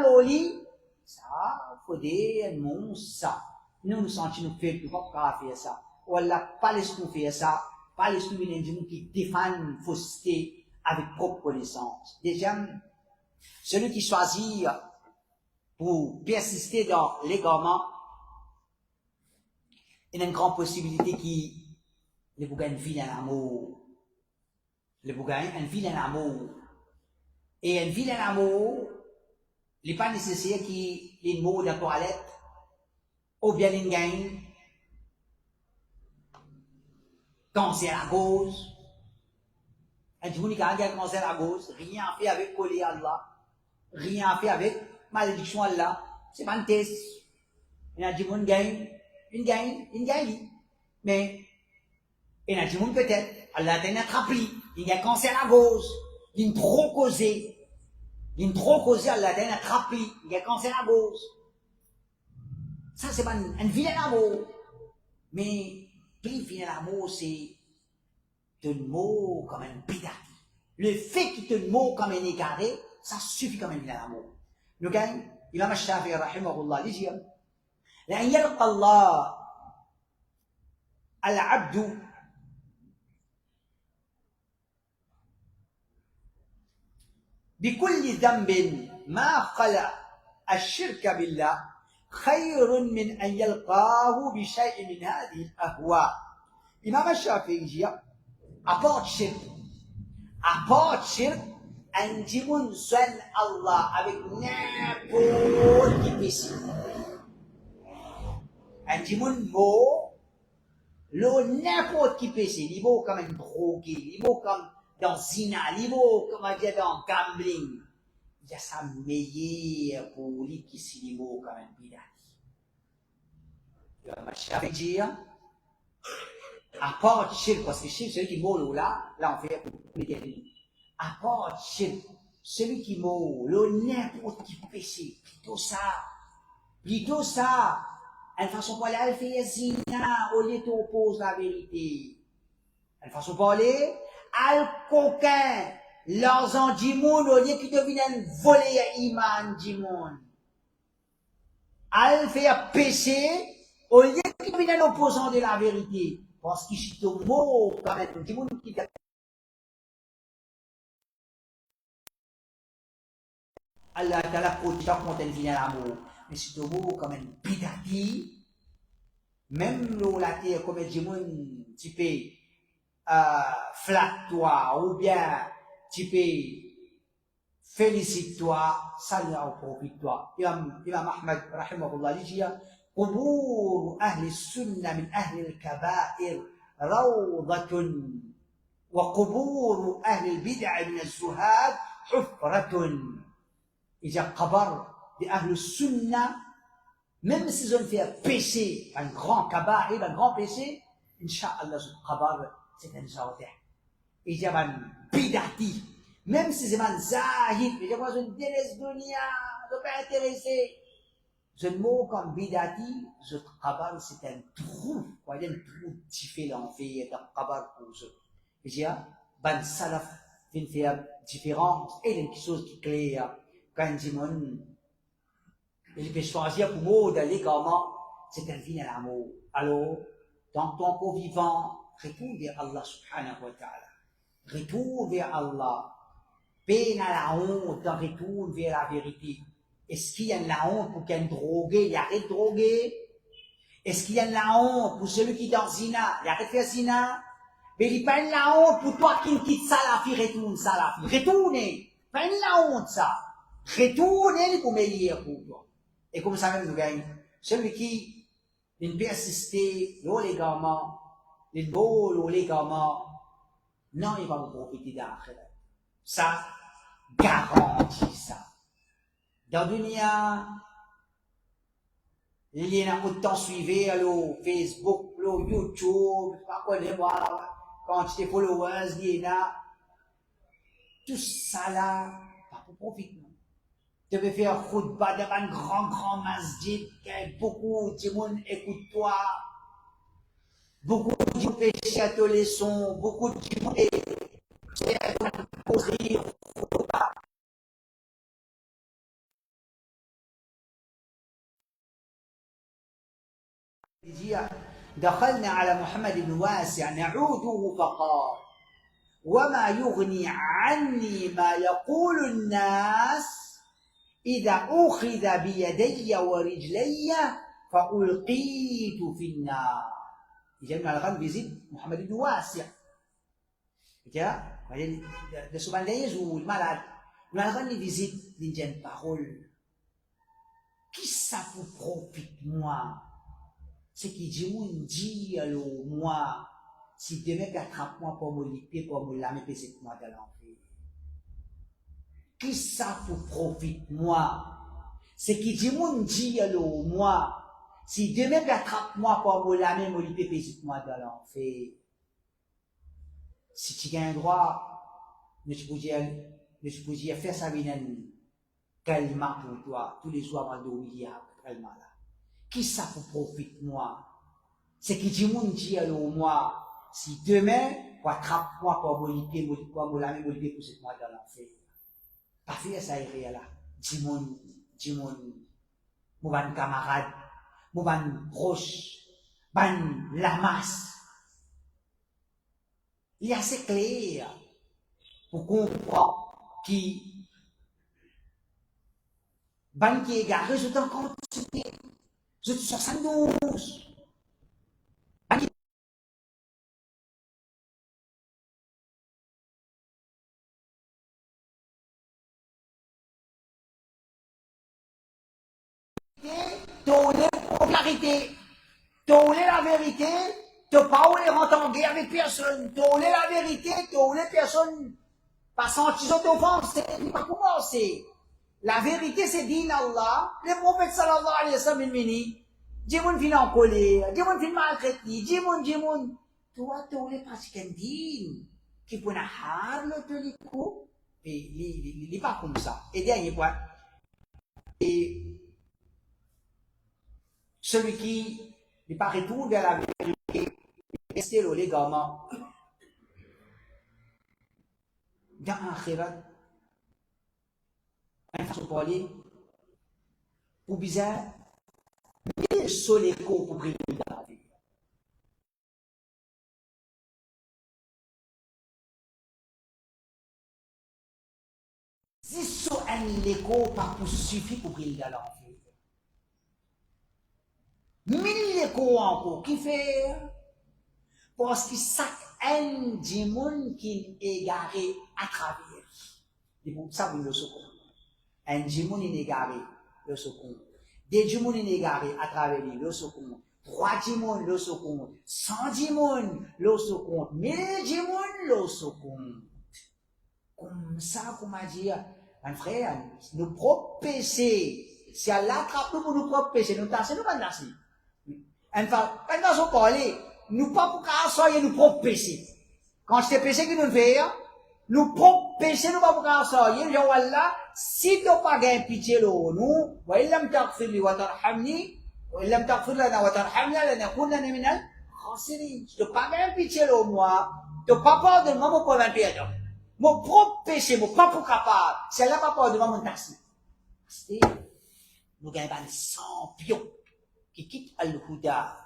ça, faut dire, non, ça. Nous nous sentons, nous faisons pas faire ça. Ou Allah, pas laisse-nous faire ça, pas laisse-nous venir des gens qui défendent fausseté avec propre connaissance. Déjà, celui qui choisit pour persister dans l'égarement, il y a une grande possibilité qui le bougain une vilain amour. Le bougain un vilain amour. Et un vilain amour, il n'est pas nécessaire qu'il ait une mot de la toilette, ou bien il gagne cancer à gauche. Un jour, il a un cancer à gauche, rien à faire avec coller Allah, rien à faire avec malédiction Allah. C'est pas un test. Il y a des gens qui gagnent. Une gagne, mais il y a des gens peut-être, Allah a attrapé, il y a cancer à gauche, il y a trop causé, Allah a attrapé, il y a cancer à gauche. Ça, c'est pas un vilain amour. Mais, quel vilain amour, c'est te mot comme un bidaki. Le fait qu'il te mot comme un égaré, ça suffit comme un vilain amour. Nous gagnons, Imam Al-Shafi'i, rahimahullah, les yeux. لأن يلقى الله العبد بكل ذنب ما خلا الشرك بالله خير من أن يلقاه بشيء من هذه الأهواء. Imam Al-Shafi'i dit, apporte shirk, un dimoun sonne Allah avec n'importe qui péché. Un dimoun mot, n'importe qui péché, il vaut comme un drogué, il vaut comme dans zina, il vaut comme dire dans gambling. Il y a ça meilleur pour lui qui s'y vaut comme un bidati. Il va dire, à part shirk, parce que shirk, celui qui mourut là on fait pour l'éternité. À part shirk, celui qui mourut, n'importe qui péché, plutôt ça, une façon de parler, elle fait zina, au lieu d'opposer la vérité. Une façon de parler, elle coquin, l'argent du monde, au lieu qu'ils deviennent voler à iman du monde. Elle fait péché, au lieu qu'ils deviennent opposants de la vérité. Parce qu'il chute au mot, quand même, du monde qui Allah Ta'ala protège quand elle vient à l'amour. Mais c'est au mot, quand même, bidati, même l'eau la terre, comme du monde, tu peux, flatte-toi, ou bien, tu peux, félicite-toi, salut au profite-toi. Imam Ahmad, rahimahullah, dit, قبور أهل السنة من أهل الكبائر روضة وقبور أهل البدع من الزهاد حفرة. إذا قبر بأهل السنة même s'ils ont fait un péché, un grand kabaïr, un grand péché, Inch'Allah, ce qabar, c'est un jardin. Et il y a un bidati, même si c'est un zahid, mais il y a une délaisse dunya, ne pas intéresser. Ce mot comme bidati, ce qabar, c'est un trou, quoi, il y a un trou qui fait l'enfer, dans qabar pour eux. Et il y a un salaf, qui fait une différence, et quelque chose qui est clair, quand il dit, il peut choisir pour moi d'aller comment c'est un vie à l'amour. Alors, dans ton corps vivant, retourne vers Allah subhanahu wa ta'ala. Retourne vers Allah. Peine à la honte, retourne vers la vérité. Est-ce qu'il y a de la honte pour qu'un drogué, il arrête de droguer? Est-ce qu'il y a de la honte pour celui qui est dans zina, il arrête de faire zina? Mais il n'y a pas de la honte pour toi qui quitte Salafi, retourne Salafi. Retournez. Pas de la honte ça. Retournez pour meilleur pour toi. Et comme ça même nous gagne. Celui qui persiste, l'égarement, les beaux, l'égarement, non, il va vous profiter d'après. Ça garantit ça. Dans le dunia, il y a autant suivi le Facebook, le YouTube, pas quoi les voir, quand tu es followers, il y a tout ça là, pas pour profiter. Tu peux faire khutbah devant un grand masjid, beaucoup de monde écoute toi, beaucoup de gens pêchent à tous les sons, beaucoup de gens poser khutbah. دخلنا على محمد بن واسع نعوده فقال وما يغني عني ما يقول الناس إذا أخذ بيدي ورجلي فألقيت في النار. Dia mengatakan visit Muhammad bin Wasi'. Ya, de sebenarnya Zul malade. Mengatakan ni visit d'une parole. Qui ça vous profite moi? C'est qui dit alors moi, si demain attrape-moi pour me liper, pour me lamer, c'est moi dans l'enfer. Qui ça vous profite moi? C'est qui dit alors moi, si demain attrape-moi pour me lamer, me liper, c'est moi dans l'enfer. Si tu as un droit, ne tu peux dire faire ça avec un calma pour toi, tous les soirs avant de dormir, calma là. Qui ça vous profite moi? C'est qui dit alors moi, si demain, pour attrape-moi pour me liper, pour me lamer, me liper, c'est moi dans l'enfer. Pas faire ça là. Dis mon camarade, mon proche, la masse. Il est assez clair pour comprendre qui qui est garé, je t'en continue. Je te 72. Tourner la vérité, t'as pas voulu rentrer en guerre avec personne, t'as voulu la vérité, t'as voulu personne, pas senti sont offensés, il pas commencé. La vérité, c'est dit Allah, le prophète sallallahu alayhi wa sallam, il mini, Djimoun fin en colère, Djimoun fin maltraité, Djimoun. Toi, tu voulais pratiquer un din, qui peut n'avoir le téléco, et il n'est pas comme ça. Et dernier point, et celui qui n'est pas retourné vers la vérité, rester le légalement, dans un khirat, un façon de parler, pour bizarre, il seul écho pour briller dans la vie. Si ce un écho pas pour suffire pour briller dans la vie. Mille échos encore, qui fait? Parce que chaque un du monde qui est égaré à travers. Ça, vous le savez. Un du monde est égaré, le second. Des du monde est égaré à travers lui, le second. 3 du monde, le second. 100 du monde, le second. 1000 du monde, le second. Comme ça, comment dire, mon frère, nos propres péchés, si elle l'attrape pour nos propres péchés, nous tasser, nous pas tasser. Enfin, pendant ce parler, nous pas pour assoyer nos propres péchés. Quand c'est péché que nous faisons, nos propres péchés, nous pas pour assoyer, je vois là, si tu n'as pas gagné pitié, nous, وإن لم تغفر لي وترحمني وإن لم تغفر لنا وترحمنا لنكونن من الخاسرين. Si tu n'as pas gagné pitié, moi, tu n'as pas pardonné mon pauvre père. Mon propre péché, mon propre capable, c'est là pas pardonné mon taxi. C'est nous gagnons un champion qui quitte Al-Huda.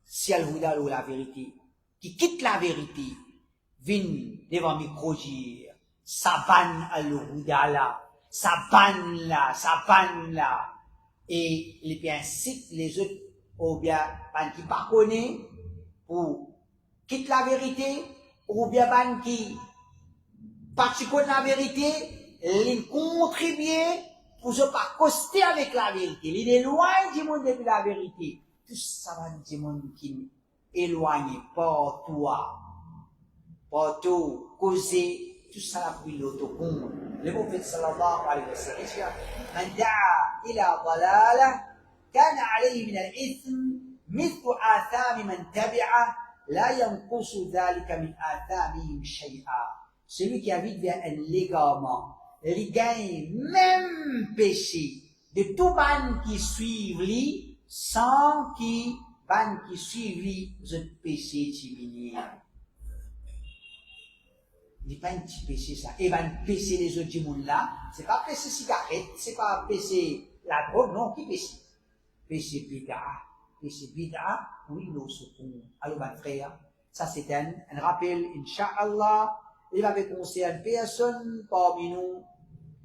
Si Al-Huda ou la vérité, qui quitte la vérité, vient devant micro-gire, ça banne Al-Huda là, ça banne là, et il bien incite les autres, ou bien, ban qui pas connaît, pour quitte la vérité, ou bien ban qui participe la vérité, les contribuer, pour ne pas coster avec la vérité. Il est loin du monde depuis la vérité. Tout ça va du monde qui est éloigné par toi, par tout, causer, tout ça va pour l'autocompte. Le prophète sallallahu alayhi wa sallam dit, من دعا إلى ضلالة كان عليه من الإثم مثل آثام من تبعه لا ينقص ذلك من آثامهم شيئا. Celui qui invite vers un légarement, il gagne même péché de tout ban qui suivent lui, sans qui ban qui suivent lui, je péché diminué. Il n'est pas un petit péché ça. Et ban péché les autres du monde là, c'est pas péché cigarette, c'est pas péché la drogue, non, qui péché? Péché bid'a, oui, nous sommes. Alors, mon frère, ça c'est un rappel, Inch'Allah. Il va concerne personne parmi nous,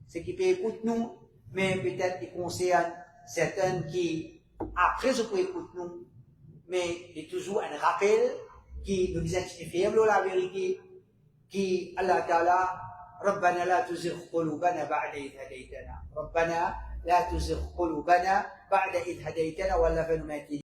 ceux qui peuvent écouter nous, mais peut-être il concerne certains qui, après ce qu'on écoute nous, mais il y a toujours un rappel qui nous identifie la vérité, qui Allah Ta'ala, ربنا لا تزغ قلوبنا بعد إذ هديتنا ربنا لا تزغ قلوبنا بعد إذ هديتنا ولا